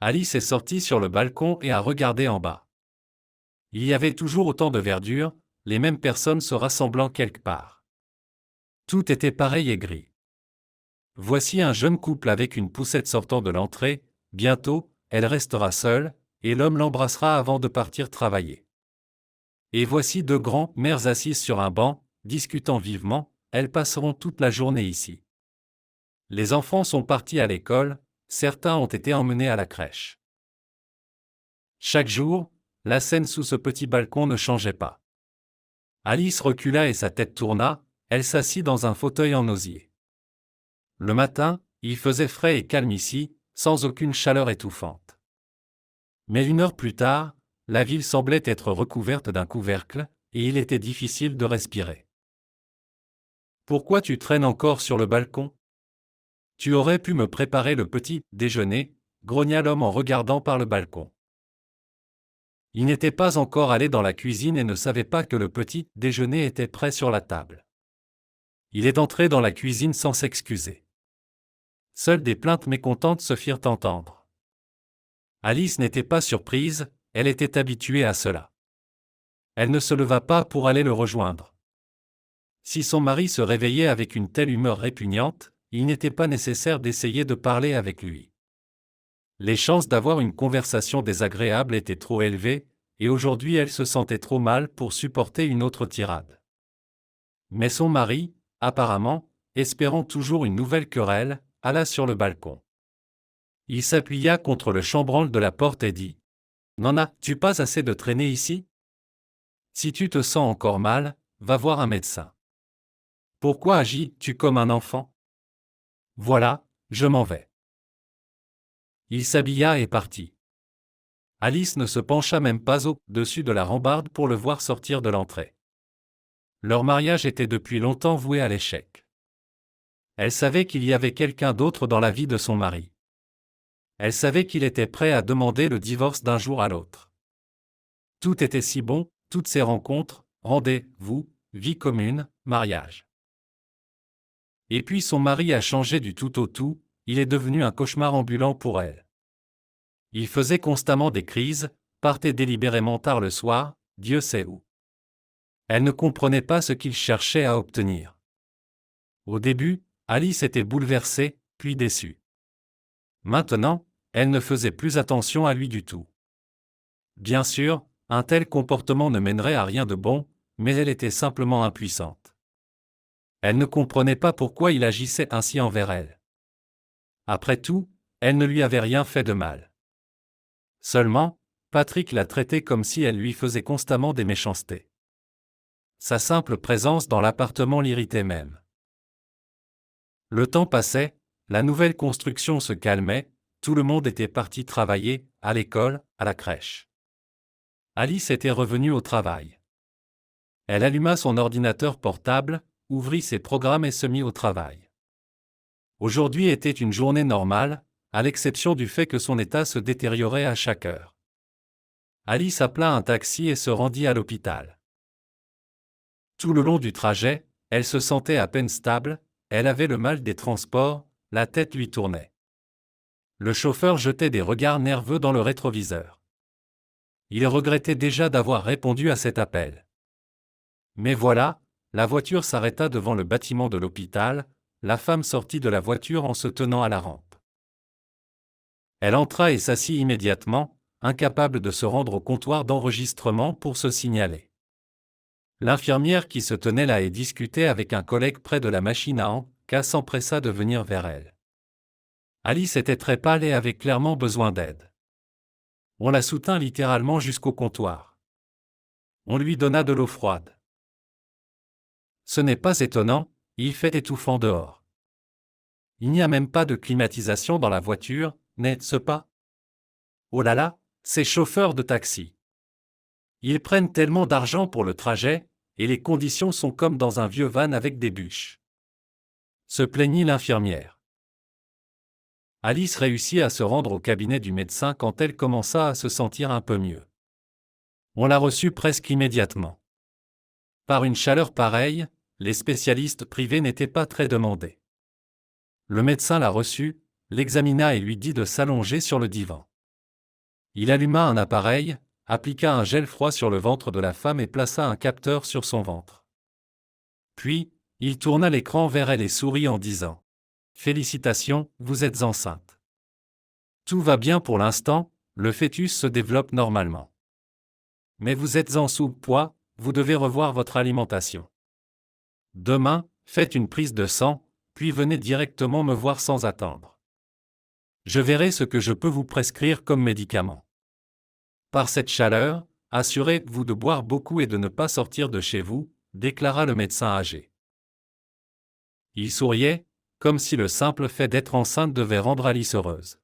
Alice est sortie sur le balcon et a regardé en bas. Il y avait toujours autant de verdure, les mêmes personnes se rassemblant quelque part. Tout était pareil et gris. Voici un jeune couple avec une poussette sortant de l'entrée, bientôt, elle restera seule, et l'homme l'embrassera avant de partir travailler. Et voici deux grands-mères assises sur un banc, discutant vivement, elles passeront toute la journée ici. Les enfants sont partis à l'école, certains ont été emmenés à la crèche. Chaque jour, la scène sous ce petit balcon ne changeait pas. Alice recula et sa tête tourna, elle s'assit dans un fauteuil en osier. Le matin, il faisait frais et calme ici, sans aucune chaleur étouffante. Mais 1 heure plus tard, la ville semblait être recouverte d'un couvercle, et il était difficile de respirer. « Pourquoi tu traînes encore sur le balcon ? Tu aurais pu me préparer le petit déjeuner, » grogna l'homme en regardant par le balcon. Il n'était pas encore allé dans la cuisine et ne savait pas que le petit déjeuner était prêt sur la table. Il est entré dans la cuisine sans s'excuser. Seules des plaintes mécontentes se firent entendre. Alice n'était pas surprise, elle était habituée à cela. Elle ne se leva pas pour aller le rejoindre. Si son mari se réveillait avec une telle humeur répugnante, il n'était pas nécessaire d'essayer de parler avec lui. Les chances d'avoir une conversation désagréable étaient trop élevées, et aujourd'hui elle se sentait trop mal pour supporter une autre tirade. Mais son mari, apparemment, espérant toujours une nouvelle querelle, alla sur le balcon. Il s'appuya contre le chambranle de la porte et dit : « N'en as-tu pas assez de traîner ici ? Si tu te sens encore mal, va voir un médecin. Pourquoi agis-tu comme un enfant ? Voilà, je m'en vais. » Il s'habilla et partit. Alice ne se pencha même pas au-dessus de la rambarde pour le voir sortir de l'entrée. Leur mariage était depuis longtemps voué à l'échec. Elle savait qu'il y avait quelqu'un d'autre dans la vie de son mari. Elle savait qu'il était prêt à demander le divorce d'un jour à l'autre. Tout était si bon, toutes ces rencontres, rendez-vous, vie commune, mariage. Et puis son mari a changé du tout au tout, il est devenu un cauchemar ambulant pour elle. Il faisait constamment des crises, partait délibérément tard le soir, Dieu sait où. Elle ne comprenait pas ce qu'il cherchait à obtenir. Au début, Alice était bouleversée, puis déçue. Maintenant, elle ne faisait plus attention à lui du tout. Bien sûr, un tel comportement ne mènerait à rien de bon, mais elle était simplement impuissante. Elle ne comprenait pas pourquoi il agissait ainsi envers elle. Après tout, elle ne lui avait rien fait de mal. Seulement, Patrick la traitait comme si elle lui faisait constamment des méchancetés. Sa simple présence dans l'appartement l'irritait même. Le temps passait, la nouvelle construction se calmait, tout le monde était parti travailler, à l'école, à la crèche. Alice était revenue au travail. Elle alluma son ordinateur portable, ouvrit ses programmes et se mit au travail. Aujourd'hui était une journée normale, à l'exception du fait que son état se détériorait à chaque heure. Alice appela un taxi et se rendit à l'hôpital. Tout le long du trajet, elle se sentait à peine stable, elle avait le mal des transports, la tête lui tournait. Le chauffeur jetait des regards nerveux dans le rétroviseur. Il regrettait déjà d'avoir répondu à cet appel. Mais voilà, la voiture s'arrêta devant le bâtiment de l'hôpital, la femme sortit de la voiture en se tenant à la rampe. Elle entra et s'assit immédiatement, incapable de se rendre au comptoir d'enregistrement pour se signaler. L'infirmière qui se tenait là et discutait avec un collègue près de la machine à encas s'empressa de venir vers elle. Alice était très pâle et avait clairement besoin d'aide. On la soutint littéralement jusqu'au comptoir. On lui donna de l'eau froide. Ce n'est pas étonnant, il fait étouffant dehors. Il n'y a même pas de climatisation dans la voiture, n'est-ce pas ? Oh là là, ces chauffeurs de taxi. Ils prennent tellement d'argent pour le trajet, et les conditions sont comme dans un vieux van avec des bûches. Se plaignit l'infirmière. Alice réussit à se rendre au cabinet du médecin quand elle commença à se sentir un peu mieux. On la reçut presque immédiatement. Par une chaleur pareille, les spécialistes privés n'étaient pas très demandés. Le médecin la reçut, l'examina et lui dit de s'allonger sur le divan. Il alluma un appareil, appliqua un gel froid sur le ventre de la femme et plaça un capteur sur son ventre. Puis, il tourna l'écran vers elle et sourit en disant : « Félicitations, vous êtes enceinte. Tout va bien pour l'instant, le fœtus se développe normalement. Mais vous êtes en sous-poids, vous devez revoir votre alimentation. Demain, faites une prise de sang, puis venez directement me voir sans attendre. Je verrai ce que je peux vous prescrire comme médicament. Par cette chaleur, assurez-vous de boire beaucoup et de ne pas sortir de chez vous, déclara le médecin âgé. Il souriait, comme si le simple fait d'être enceinte devait rendre Alice heureuse.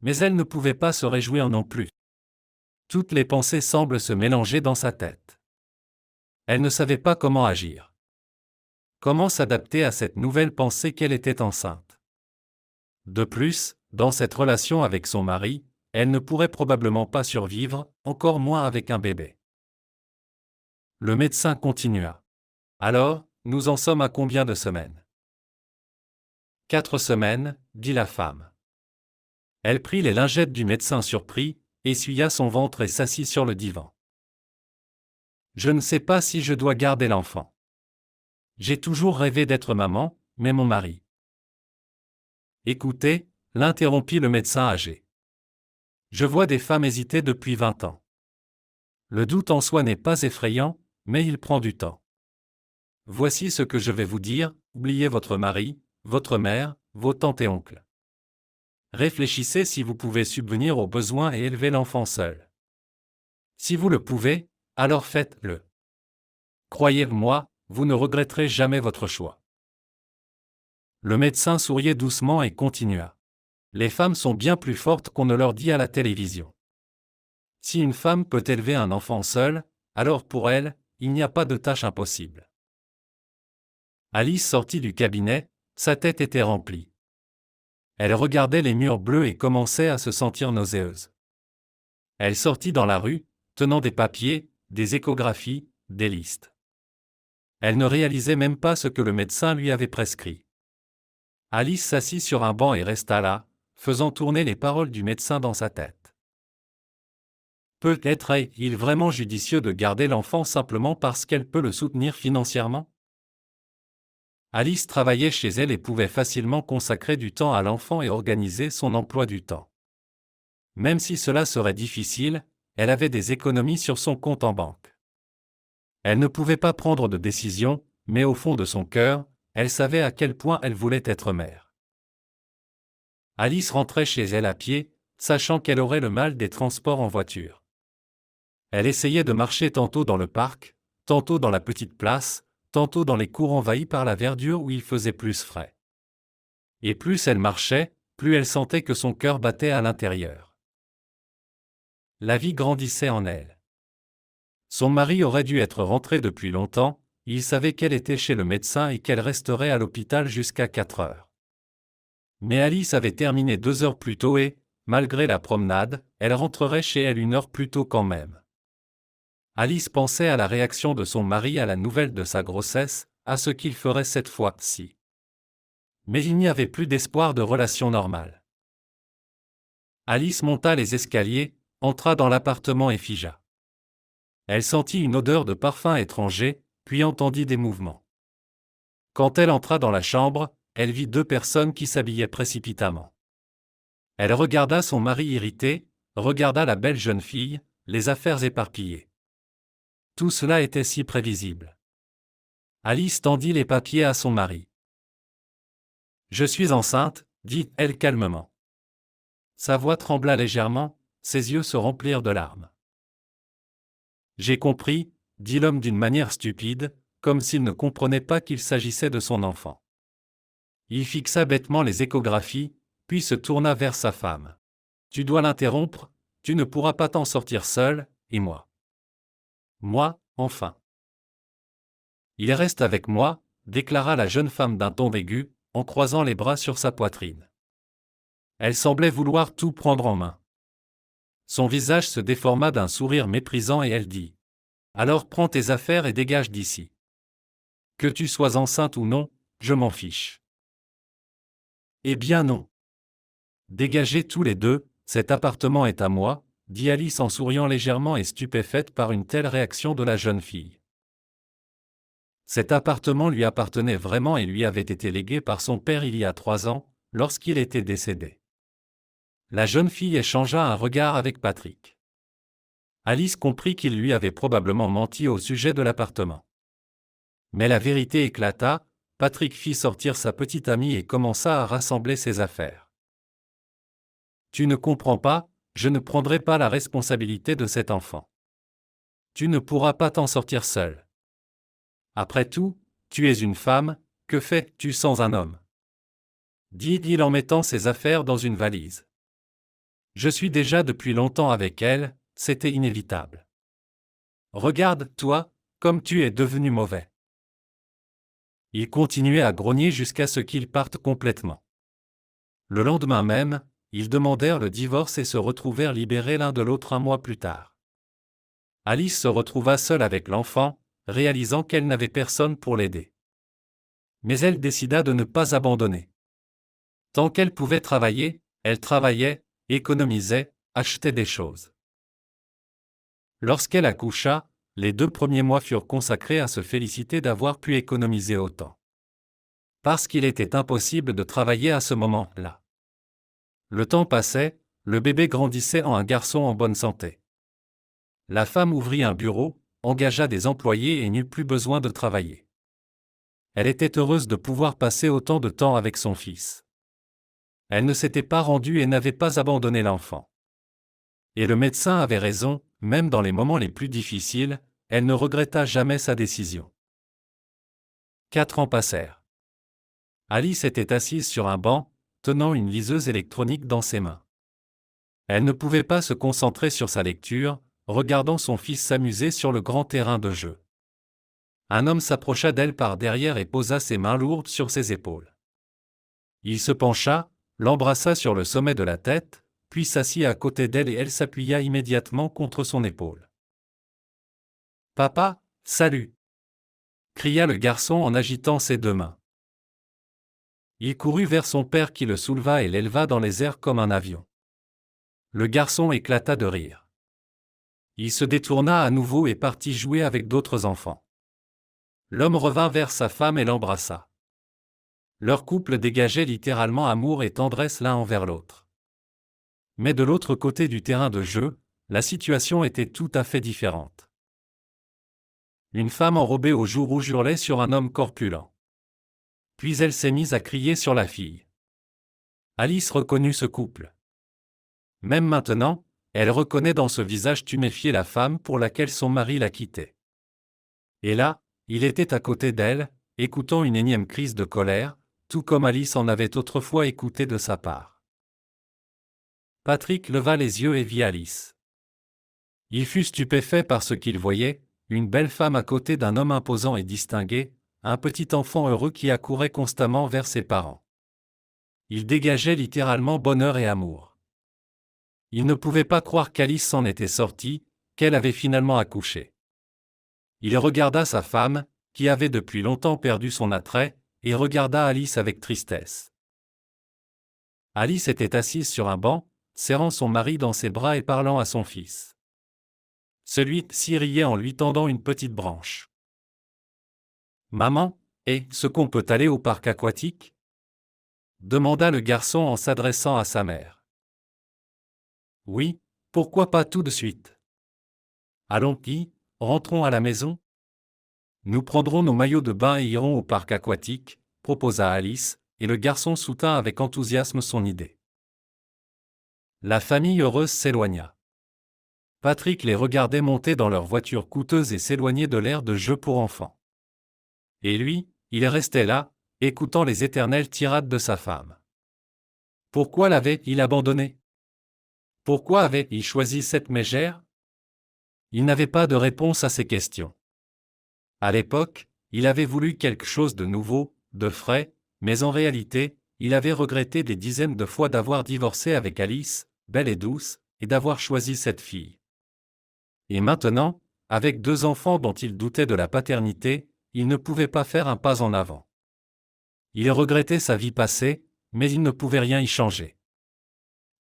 Mais elle ne pouvait pas se réjouir non plus. Toutes les pensées semblent se mélanger dans sa tête. Elle ne savait pas comment agir. Comment s'adapter à cette nouvelle pensée qu'elle était enceinte? De plus, dans cette relation avec son mari, elle ne pourrait probablement pas survivre, encore moins avec un bébé. Le médecin continua. Alors, nous en sommes à combien de semaines? 4 semaines, dit la femme. Elle prit les lingettes du médecin surpris, essuya son ventre et s'assit sur le divan. Je ne sais pas si je dois garder l'enfant. J'ai toujours rêvé d'être maman, mais mon mari. Écoutez, l'interrompit le médecin âgé. Je vois des femmes hésiter depuis 20 ans. Le doute en soi n'est pas effrayant, mais il prend du temps. Voici ce que je vais vous dire, oubliez votre mari, votre mère, vos tantes et oncles. Réfléchissez si vous pouvez subvenir aux besoins et élever l'enfant seul. Si vous le pouvez, alors faites-le. Croyez-moi, vous ne regretterez jamais votre choix. Le médecin souriait doucement et continua. Les femmes sont bien plus fortes qu'on ne leur dit à la télévision. Si une femme peut élever un enfant seule, alors pour elle, il n'y a pas de tâche impossible. Alice sortit du cabinet, sa tête était remplie. Elle regardait les murs bleus et commençait à se sentir nauséeuse. Elle sortit dans la rue, tenant des papiers, des échographies, des listes. Elle ne réalisait même pas ce que le médecin lui avait prescrit. Alice s'assit sur un banc et resta là, faisant tourner les paroles du médecin dans sa tête. Peut-être est-il vraiment judicieux de garder l'enfant simplement parce qu'elle peut le soutenir financièrement? Alice travaillait chez elle et pouvait facilement consacrer du temps à l'enfant et organiser son emploi du temps. Même si cela serait difficile, elle avait des économies sur son compte en banque. Elle ne pouvait pas prendre de décision, mais au fond de son cœur, elle savait à quel point elle voulait être mère. Alice rentrait chez elle à pied, sachant qu'elle aurait le mal des transports en voiture. Elle essayait de marcher tantôt dans le parc, tantôt dans la petite place, tantôt dans les cours envahis par la verdure où il faisait plus frais. Et plus elle marchait, plus elle sentait que son cœur battait à l'intérieur. La vie grandissait en elle. Son mari aurait dû être rentré depuis longtemps, il savait qu'elle était chez le médecin et qu'elle resterait à l'hôpital jusqu'à 4 heures. Mais Alice avait terminé 2 heures plus tôt et, malgré la promenade, elle rentrerait chez elle 1 heure plus tôt quand même. Alice pensait à la réaction de son mari à la nouvelle de sa grossesse, à ce qu'il ferait cette fois-ci. Mais il n'y avait plus d'espoir de relation normale. Alice monta les escaliers, entra dans l'appartement et figea. Elle sentit une odeur de parfum étranger, puis entendit des mouvements. Quand elle entra dans la chambre, elle vit 2 personnes qui s'habillaient précipitamment. Elle regarda son mari irrité, regarda la belle jeune fille, les affaires éparpillées. Tout cela était si prévisible. Alice tendit les papiers à son mari. « Je suis enceinte, dit-elle calmement. » Sa voix trembla légèrement, ses yeux se remplirent de larmes. « J'ai compris, » dit l'homme d'une manière stupide, comme s'il ne comprenait pas qu'il s'agissait de son enfant. Il fixa bêtement les échographies, puis se tourna vers sa femme. « Tu dois l'interrompre, tu ne pourras pas t'en sortir seul, et moi. » « Moi, enfin. »« Il reste avec moi, » déclara la jeune femme d'un ton aigu, en croisant les bras sur sa poitrine. Elle semblait vouloir tout prendre en main. Son visage se déforma d'un sourire méprisant et elle dit : « Alors prends tes affaires et dégage d'ici. Que tu sois enceinte ou non, je m'en fiche. » Eh bien non. Dégagez tous les deux, cet appartement est à moi, dit Alice en souriant légèrement et stupéfaite par une telle réaction de la jeune fille. Cet appartement lui appartenait vraiment et lui avait été légué par son père il y a 3 ans, lorsqu'il était décédé. La jeune fille échangea un regard avec Patrick. Alice comprit qu'il lui avait probablement menti au sujet de l'appartement. Mais la vérité éclata, Patrick fit sortir sa petite amie et commença à rassembler ses affaires. « Tu ne comprends pas, je ne prendrai pas la responsabilité de cet enfant. Tu ne pourras pas t'en sortir seule. Après tout, tu es une femme, que fais-tu sans un homme ?» dit-il en mettant ses affaires dans une valise. « Je suis déjà depuis longtemps avec elle, c'était inévitable. Regarde, toi, comme tu es devenu mauvais. » Il continuait à grogner jusqu'à ce qu'ils partent complètement. Le lendemain même, ils demandèrent le divorce et se retrouvèrent libérés l'un de l'autre un mois plus tard. Alice se retrouva seule avec l'enfant, réalisant qu'elle n'avait personne pour l'aider. Mais elle décida de ne pas abandonner. Tant qu'elle pouvait travailler, elle travaillait, économisait, achetait des choses. Lorsqu'elle accoucha, les 2 premiers mois furent consacrés à se féliciter d'avoir pu économiser autant. Parce qu'il était impossible de travailler à ce moment-là. Le temps passait, le bébé grandissait en un garçon en bonne santé. La femme ouvrit un bureau, engagea des employés et n'eut plus besoin de travailler. Elle était heureuse de pouvoir passer autant de temps avec son fils. Elle ne s'était pas rendue et n'avait pas abandonné l'enfant. Et le médecin avait raison, même dans les moments les plus difficiles, elle ne regretta jamais sa décision. 4 ans passèrent. Alice était assise sur un banc, tenant une liseuse électronique dans ses mains. Elle ne pouvait pas se concentrer sur sa lecture, regardant son fils s'amuser sur le grand terrain de jeu. Un homme s'approcha d'elle par derrière et posa ses mains lourdes sur ses épaules. Il se pencha, l'embrassa sur le sommet de la tête, puis s'assit à côté d'elle et elle s'appuya immédiatement contre son épaule. « Papa, salut !» cria le garçon en agitant ses 2 mains. Il courut vers son père qui le souleva et l'éleva dans les airs comme un avion. Le garçon éclata de rire. Il se détourna à nouveau et partit jouer avec d'autres enfants. L'homme revint vers sa femme et l'embrassa. Leur couple dégageait littéralement amour et tendresse l'un envers l'autre. Mais de l'autre côté du terrain de jeu, la situation était tout à fait différente. Une femme enrobée aux joues rouges hurlait sur un homme corpulent. Puis elle s'est mise à crier sur la fille. Alice reconnut ce couple. Même maintenant, elle reconnaît dans ce visage tuméfié la femme pour laquelle son mari l'a quittée. Et là, il était à côté d'elle, écoutant une énième crise de colère, tout comme Alice en avait autrefois écouté de sa part. Patrick leva les yeux et vit Alice. Il fut stupéfait par ce qu'il voyait, une belle femme à côté d'un homme imposant et distingué, un petit enfant heureux qui accourait constamment vers ses parents. Il dégageait littéralement bonheur et amour. Il ne pouvait pas croire qu'Alice s'en était sortie, qu'elle avait finalement accouché. Il regarda sa femme, qui avait depuis longtemps perdu son attrait, et regarda Alice avec tristesse. Alice était assise sur un banc, serrant son mari dans ses bras et parlant à son fils. Celui-ci riait en lui tendant une petite branche. « Maman, est-ce qu'on peut aller au parc aquatique ?» demanda le garçon en s'adressant à sa mère. « Oui, pourquoi pas tout de suite ? Allons-y, rentrons à la maison ? Nous prendrons nos maillots de bain et irons au parc aquatique, » proposa Alice, et le garçon soutint avec enthousiasme son idée. La famille heureuse s'éloigna. Patrick les regardait monter dans leur voiture coûteuse et s'éloigner de l'aire de jeu pour enfants. Et lui, il restait là, écoutant les éternelles tirades de sa femme. Pourquoi l'avait-il abandonné ? Pourquoi avait-il choisi cette mégère ? Il n'avait pas de réponse à ces questions. À l'époque, il avait voulu quelque chose de nouveau, de frais, mais en réalité, il avait regretté des dizaines de fois d'avoir divorcé avec Alice, belle et douce, et d'avoir choisi cette fille. Et maintenant, avec 2 enfants dont il doutait de la paternité, il ne pouvait pas faire un pas en avant. Il regrettait sa vie passée, mais il ne pouvait rien y changer.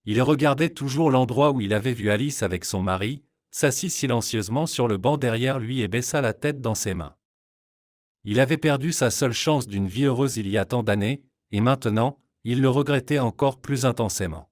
Il regardait toujours l'endroit où il avait vu Alice avec son mari, s'assit silencieusement sur le banc derrière lui et baissa la tête dans ses mains. Il avait perdu sa seule chance d'une vie heureuse il y a tant d'années, et maintenant, il le regrettait encore plus intensément.